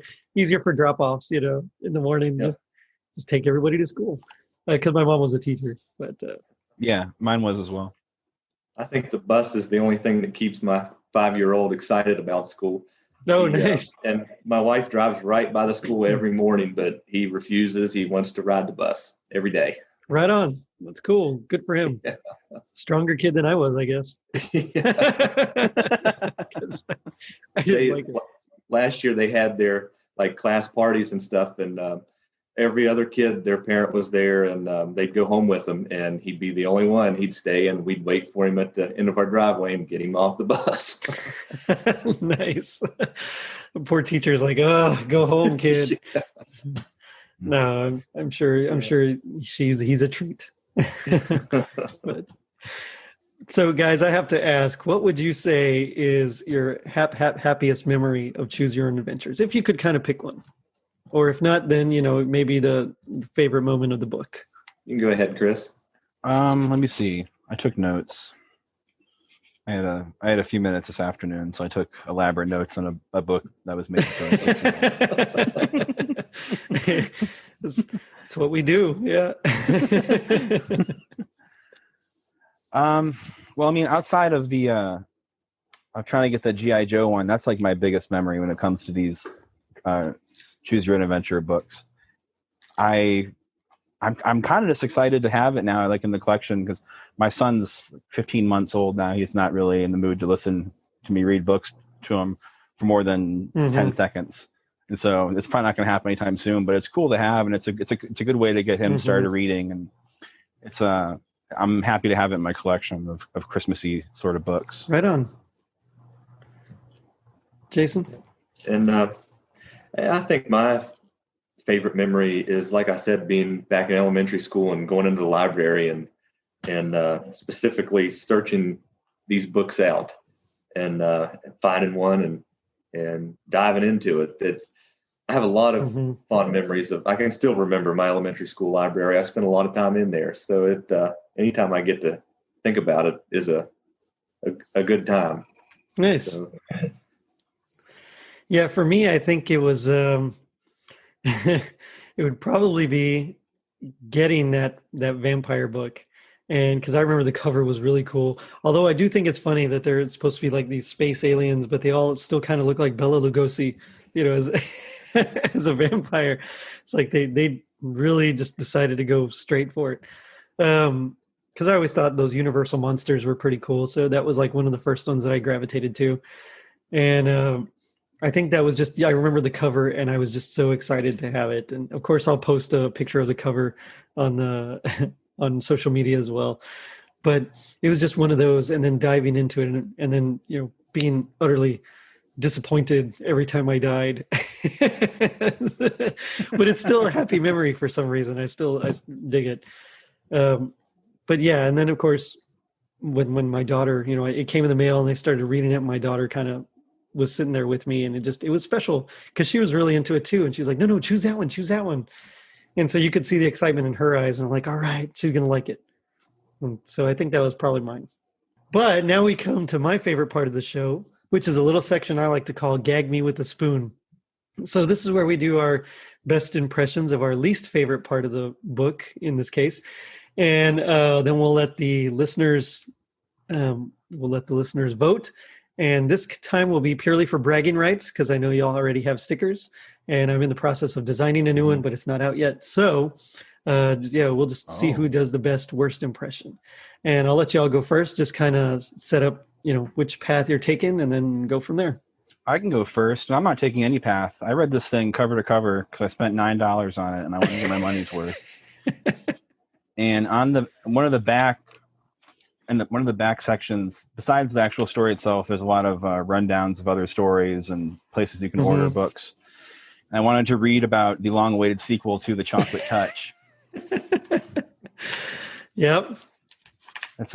for drop-offs, in the morning. Yep. Just take everybody to school, because my mom was a teacher. But yeah, mine was as well. I think the bus is the only thing that keeps my 5-year-old excited about school. Oh, nice. And my wife drives right by the school every morning, but he refuses. He wants to ride the bus every day. Right on. That's cool. Good for him. Yeah. Stronger kid than I was, I guess. Last year they had their like class parties and stuff, and every other kid, their parent was there, and they'd go home with them, and he'd be the only one. He'd stay, and we'd wait for him at the end of our driveway and get him off the bus. Nice. The poor teacher's like, "Oh, go home, kid." Yeah. No, I'm sure he's a treat. But, so, guys, I have to ask, what would you say is your happiest memory of Choose Your Own Adventures, if you could kind of pick one? Or if not, then, maybe the favorite moment of the book. You can go ahead, Chris. Let me see. I took notes. I had a few minutes this afternoon, so I took elaborate notes on a book that was made. That's what we do. Yeah. Well, I mean, outside of I'm trying to get the G.I. Joe one. That's like my biggest memory when it comes to these Choose Your Own Adventure books. I'm kind of just excited to have it now, like in the collection, because my son's 15 months old now. He's not really in the mood to listen to me read books to him for more than 10 seconds. And so it's probably not going to happen anytime soon, but it's cool to have. And it's a good way to get him started reading. And I'm happy to have it in my collection of Christmassy sort of books. Right on. Jason? And I think my favorite memory is, like I said, being back in elementary school and going into the library and specifically searching these books out and finding one and diving into it. I have a lot of fond memories of. I can still remember my elementary school library. I spent a lot of time in there, so anytime I get to think about it is a good time. Nice. So. Yeah, for me, I think it was. It would probably be getting that vampire book, and because I remember the cover was really cool. Although I do think it's funny that they're supposed to be like these space aliens, but they all still kind of look like Bela Lugosi, as as a vampire. It's like they really just decided to go straight for it. Because I always thought those Universal monsters were pretty cool, so that was like one of the first ones that I gravitated to, and I think that was just, I remember the cover and I was just so excited to have it. And of course I'll post a picture of the cover on on social media as well. But it was just one of those, and then diving into it and then, being utterly disappointed every time I died. But it's still a happy memory for some reason. I dig it. But yeah, and then of course, when my daughter, it came in the mail and I started reading it, my daughter kind of was sitting there with me, and it was special because she was really into it too. And she was like, no, choose that one. And so you could see the excitement in her eyes, and I'm like, all right, she's going to like it. And so I think that was probably mine. But now we come to my favorite part of the show, which is a little section I like to call Gag Me with a Spoon. So this is where we do our best impressions of our least favorite part of the book in this case. And then we'll let the listeners vote. And this time will be purely for bragging rights, because I know y'all already have stickers, and I'm in the process of designing a new one, but it's not out yet. So, we'll just see who does the best worst impression. And I'll let y'all go first. Just kind of set up, which path you're taking, and then go from there. I can go first. I'm not taking any path. I read this thing cover to cover because I spent $9 on it, and I want to get my money's worth. And on one of the back sections, besides the actual story itself, there's a lot of rundowns of other stories and places you can order books. And I wanted to read about the long-awaited sequel to The Chocolate Touch. Yep. It's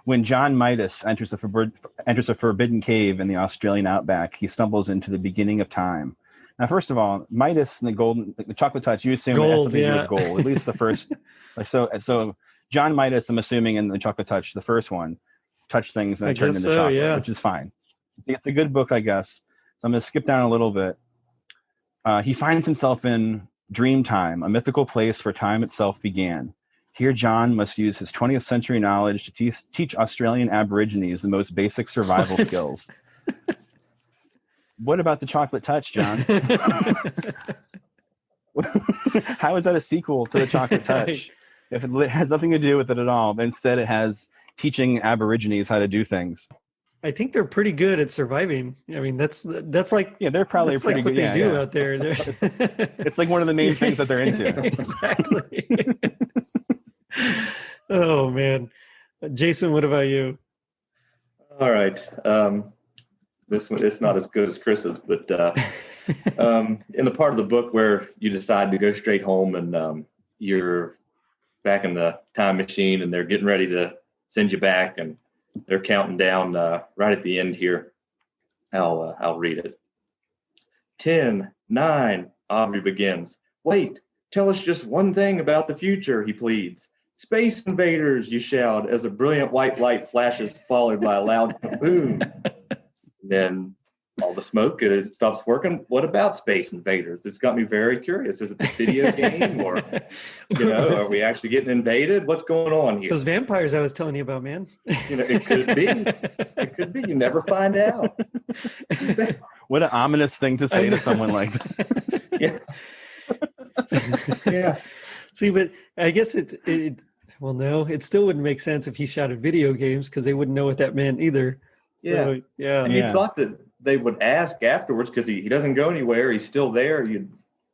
when John Midas enters a forbidden cave in the Australian outback, he stumbles into the beginning of time. Now, first of all, Midas and the Chocolate Touch, you assume it has something to do with gold. At least the first. So John Midas, I'm assuming, in The Chocolate Touch, the first one, touched things and it turned into chocolate, which is fine. It's a good book, I guess. So I'm going to skip down a little bit. He finds himself in Dreamtime, a mythical place where time itself began. Here, John must use his 20th century knowledge to teach Australian Aborigines the most basic survival skills. What about The Chocolate Touch, John? How is that a sequel to The Chocolate Touch? If it has nothing to do with it at all, but instead it has teaching Aborigines how to do things. I think they're pretty good at surviving. I mean, that's like, they're probably pretty good. What they do out there. It's like one of the main things that they're into. Exactly. Oh man, Jason, what about you? All right, this one, it's not as good as Chris's, but in the part of the book where you decide to go straight home and you're back in the time machine and they're getting ready to send you back and they're counting down right at the end here. I'll read it. 10, 9, Aubrey begins. Wait, tell us just one thing about the future, he pleads. Space invaders, you shout as a brilliant white light flashes, followed by a loud boom. Then all the smoke, it stops working. What about Space Invaders? It's got me very curious. Is it the video game, or are we actually getting invaded? What's going on here? Those vampires I was telling you about, man. It could be. It could be. You never find out. What an ominous thing to say to someone like that. Yeah. Yeah. See, but I guess it still wouldn't make sense if he shouted video games, because they wouldn't know what that meant either. So, And you thought that they would ask afterwards, because he doesn't go anywhere. He's still there.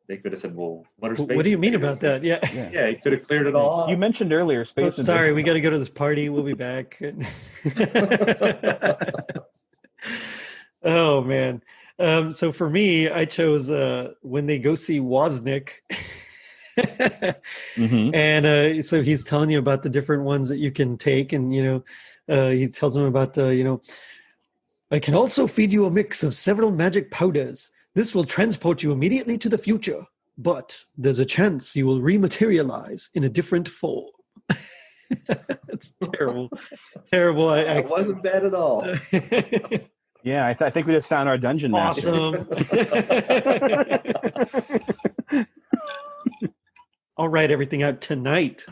They could have said, well, what do you mean about that? Yeah, he could have cleared it all up. You mentioned earlier space. Sorry, we got to go to this party. We'll be back. Oh, man. So for me, I chose when they go see Wozniak. And so he's telling you about the different ones that you can take, and He tells him about, I can also feed you a mix of several magic powders. This will transport you immediately to the future, but there's a chance you will rematerialize in a different form. It's terrible. Terrible. It wasn't bad at all. Yeah, I think we just found our dungeon master. Awesome. I'll write everything out tonight.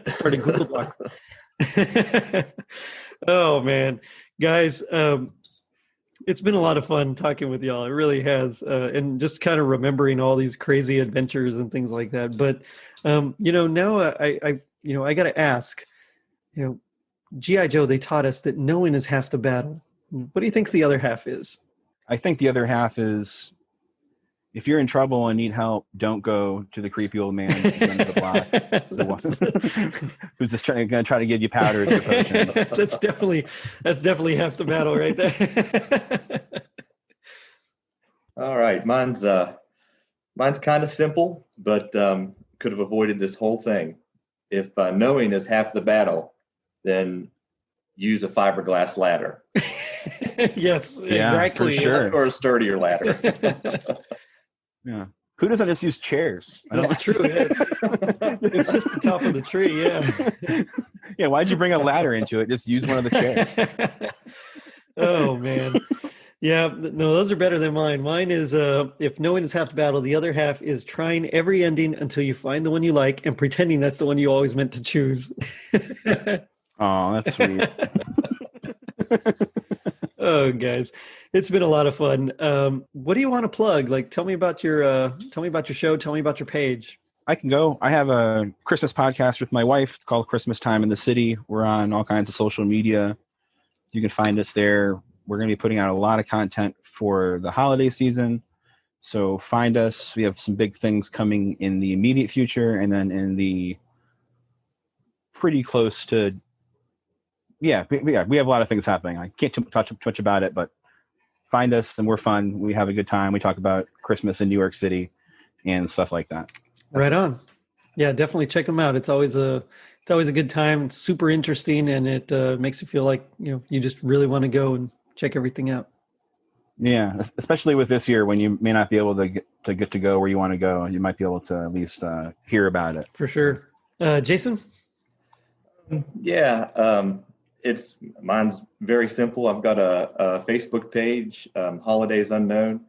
Start a Google Doc. Oh, man. Guys, it's been a lot of fun talking with y'all. It really has. And just kind of remembering all these crazy adventures and things like that. But, now I got to ask, G.I. Joe, they taught us that knowing is half the battle. What do you think the other half is? I think the other half is, if you're in trouble and need help, don't go to the creepy old man at the end of the block, the one who's just going to try to give you powders or potions. That's definitely half the battle right there. All right, mine's kind of simple, but could have avoided this whole thing. If knowing is half the battle, then use a fiberglass ladder. Yes, yeah, exactly. For sure. Or a sturdier ladder. Yeah. Who doesn't just use chairs? That's true. It's just the top of the tree. Yeah. Yeah. Why'd you bring a ladder into it? Just use one of the chairs. Oh man. Yeah. No, those are better than mine. Mine is if knowing is half the battle, the other half is trying every ending until you find the one you like and pretending that's the one you always meant to choose. Oh, that's sweet. Oh, guys, it's been a lot of fun. What do you want to plug? Like, tell me about your show. Tell me about your page. I can go. I have a Christmas podcast with my wife. It's called Christmas Time in the City. We're on all kinds of social media. You can find us there. We're going to be putting out a lot of content for the holiday season. So find us. We have some big things coming in the immediate future, and then in the pretty close to, we have a lot of things happening. I can't talk too much about it, but find us, and we're fun. We have a good time. We talk about Christmas in New York City and stuff like that. Right on. Yeah, definitely check them out. It's always a good time. It's super interesting, and it makes you feel like you just really want to go and check everything out. Yeah, especially with this year when you may not be able to get to go where you want to go. You might be able to at least hear about it. For sure. Jason? Yeah, mine's very simple. I've got a Facebook page, Holidays Unknown,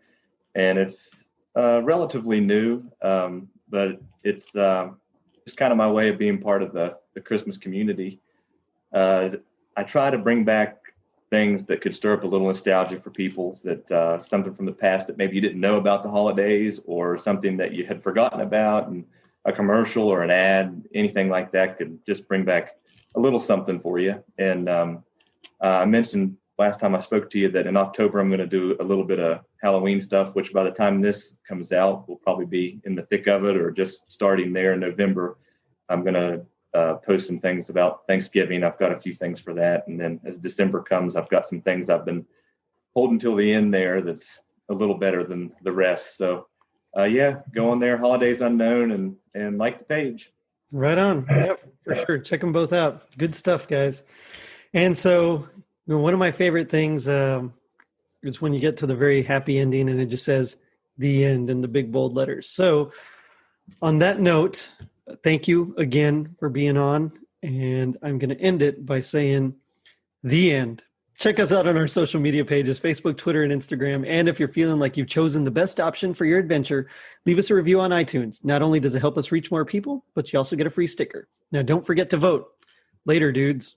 and it's relatively new, but it's just kind of my way of being part of the Christmas community. I try to bring back things that could stir up a little nostalgia for people, that something from the past that maybe you didn't know about the holidays, or something that you had forgotten about, and a commercial or an ad, anything like that could just bring back a little something for you. And I mentioned last time I spoke to you that in October I'm going to do a little bit of Halloween stuff, which by the time this comes out, we'll probably be in the thick of it, or just starting there in November. I'm going to post some things about Thanksgiving. I've got a few things for that. And then as December comes, I've got some things I've been holding till the end there that's a little better than the rest. So go on there, Holidays Unknown, and like the page. Right on. Yep, for sure. Check them both out. Good stuff, guys. And so one of my favorite things is when you get to the very happy ending and it just says the end in the big bold letters. So on that note, thank you again for being on. And I'm going to end it by saying the end. Check us out on our social media pages, Facebook, Twitter, and Instagram. And if you're feeling like you've chosen the best option for your adventure, leave us a review on iTunes. Not only does it help us reach more people, but you also get a free sticker. Now, don't forget to vote. Later, dudes.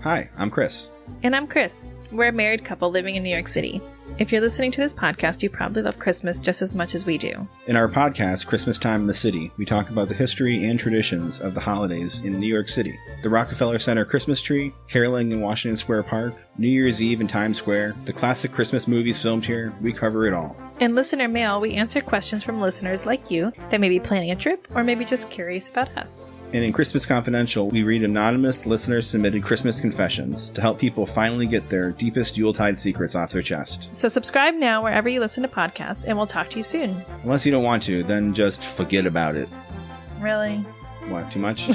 Hi, I'm Chris. And I'm Chris. We're a married couple living in New York City. If you're listening to this podcast, you probably love Christmas just as much as we do. In our podcast, Christmas Time in the City, we talk about the history and traditions of the holidays in New York City. The Rockefeller Center Christmas tree, caroling in Washington Square Park, New Year's Eve in Times Square, the classic Christmas movies filmed here, we cover it all. In Listener Mail, we answer questions from listeners like you that may be planning a trip or maybe just curious about us. And in Christmas Confidential, we read anonymous listener-submitted Christmas confessions to help people finally get their deepest Yuletide secrets off their chest. So subscribe now wherever you listen to podcasts, and we'll talk to you soon. Unless you don't want to, then just forget about it. Really? What, too much?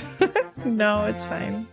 No, it's fine.